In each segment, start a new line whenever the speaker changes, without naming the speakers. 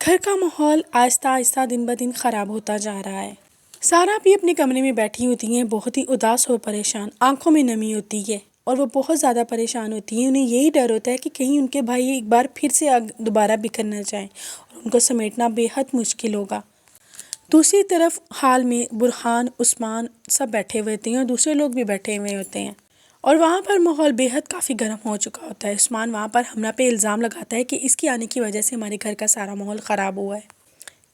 گھر کا ماحول آہستہ آہستہ دن بدن خراب ہوتا جا رہا ہے۔ سارا بھی اپنے کمرے میں بیٹھی ہوتی ہیں، بہت ہی اداس اور پریشان، آنکھوں میں نمی ہوتی ہے اور وہ بہت زیادہ پریشان ہوتی ہیں۔ انہیں یہی ڈر ہوتا ہے کہ کہیں ان کے بھائی ایک بار پھر سے دوبارہ بکھر نہ جائیں اور ان کو سمیٹنا بے حد مشکل ہوگا۔ دوسری طرف حال میں برہان، عثمان سب بیٹھے ہوئے ہوتے ہیں اور دوسرے لوگ بھی بیٹھے ہوئے ہوتے ہیں اور وہاں پر ماحول بے حد کافی گرم ہو چکا ہوتا ہے۔ عثمان وہاں پر حمنہ پہ الزام لگاتا ہے کہ اس کی آنے کی وجہ سے ہمارے گھر کا سارا ماحول خراب ہوا ہے،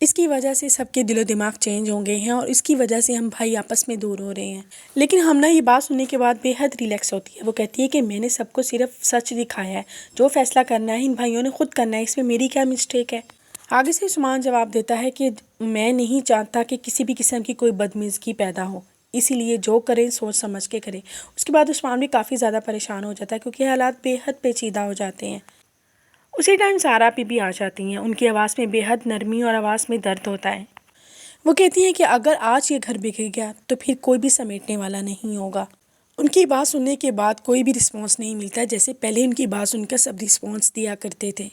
اس کی وجہ سے سب کے دل و دماغ چینج ہو گئے ہیں اور اس کی وجہ سے ہم بھائی آپس میں دور ہو رہے ہیں۔ لیکن حمنہ یہ بات سننے کے بعد بے حد ریلیکس ہوتی ہے۔ وہ کہتی ہے کہ میں نے سب کو صرف سچ دکھایا ہے، جو فیصلہ کرنا ہے ان بھائیوں نے خود کرنا ہے، اس میں میری کیا مسٹیک ہے۔ آگے سے عثمان جواب دیتا ہے کہ میں نہیں چاہتا کہ کسی بھی قسم کی کوئی بدمزگی پیدا ہو، اسی لیے جو کریں سوچ سمجھ کے کریں۔ اس کے بعد عثمان بھی کافی زیادہ پریشان ہو جاتا ہے کیونکہ حالات بے حد پیچیدہ ہو جاتے ہیں۔ اسی ٹائم سارا بھی آ جاتی ہیں، ان کی آواز میں بے حد نرمی اور آواز میں درد ہوتا ہے۔ وہ کہتی ہیں کہ اگر آج یہ گھر بگڑ گیا تو پھر کوئی بھی سمیٹنے والا نہیں ہوگا۔ ان کی بات سننے کے بعد کوئی بھی رسپانس نہیں ملتا، جیسے پہلے ان کی بات سن کر سب رسپانس دیا کرتے تھے۔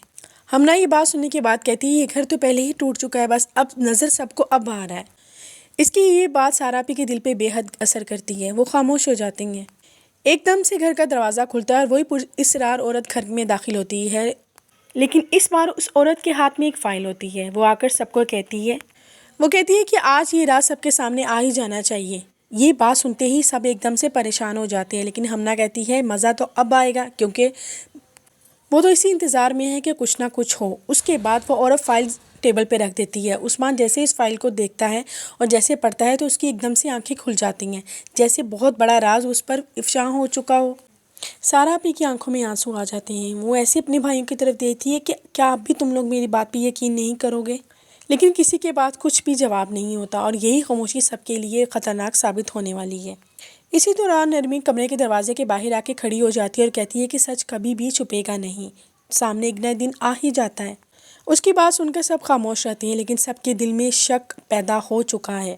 حمنہ یہ بات سننے کے بعد کہتی ہے یہ گھر تو پہلے ہی ٹوٹ چکا ہے، بس اب نظر سب کو اب آ رہا ہے۔ اس کی یہ بات سارا کے دل پہ بے حد اثر کرتی ہے، وہ خاموش ہو جاتی ہیں۔ ایک دم سے گھر کا دروازہ کھلتا ہے اور وہی پراسرار عورت گھر میں داخل ہوتی ہے، لیکن اس بار اس عورت کے ہاتھ میں ایک فائل ہوتی ہے۔ وہ آ کر سب کو کہتی ہے کہ آج یہ رات سب کے سامنے آ ہی جانا چاہیے۔ یہ بات سنتے ہی سب ایک دم سے پریشان ہو جاتے ہیں، لیکن حمنہ کہتی ہے مزہ تو اب آئے گا، کیونکہ وہ تو اسی انتظار میں ہے کہ کچھ نہ کچھ ہو۔ اس کے بعد وہ عورت فائل ٹیبل پہ رکھ دیتی ہے۔ عثمان جیسے اس فائل کو دیکھتا ہے اور جیسے پڑھتا ہے تو اس کی ایک دم سے آنکھیں کھل جاتی ہیں، جیسے بہت بڑا راز اس پر افشا ہو چکا ہو۔ سارا کی آنکھوں میں آنسو آ جاتے ہیں، وہ ایسے اپنے بھائیوں کی طرف دیکھتی ہے کہ کیا اب بھی تم لوگ میری بات پہ یقین نہیں کرو گے؟ لیکن کسی کے بعد کچھ بھی جواب نہیں ہوتا اور یہی خاموشی سب کے لیے خطرناک ثابت ہونے والی ہے۔ اسی دوران نرمی کمرے کے دروازے کے باہر آ کے کھڑی ہو جاتی ہے اور کہتی ہے کہ سچ کبھی بھی چھپے گا نہیں، سامنے ایک نہ دن آ ہی جاتا ہے۔ اس کی بات سن کر سب خاموش رہتے ہیں، لیکن سب کے دل میں شک پیدا ہو چکا ہے۔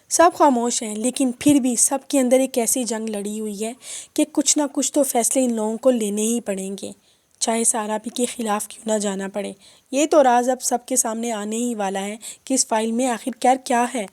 سب خاموش ہیں، لیکن پھر بھی سب کے اندر ایک ایسی جنگ لڑی ہوئی ہے کہ کچھ نہ کچھ تو فیصلے ان لوگوں کو لینے ہی پڑیں گے، چاہے سارا کے خلاف کیوں نہ جانا پڑے۔ یہ تو راز اب سب کے سامنے آنے ہی والا ہے کہ اس فائل میں آخر کیا ہے۔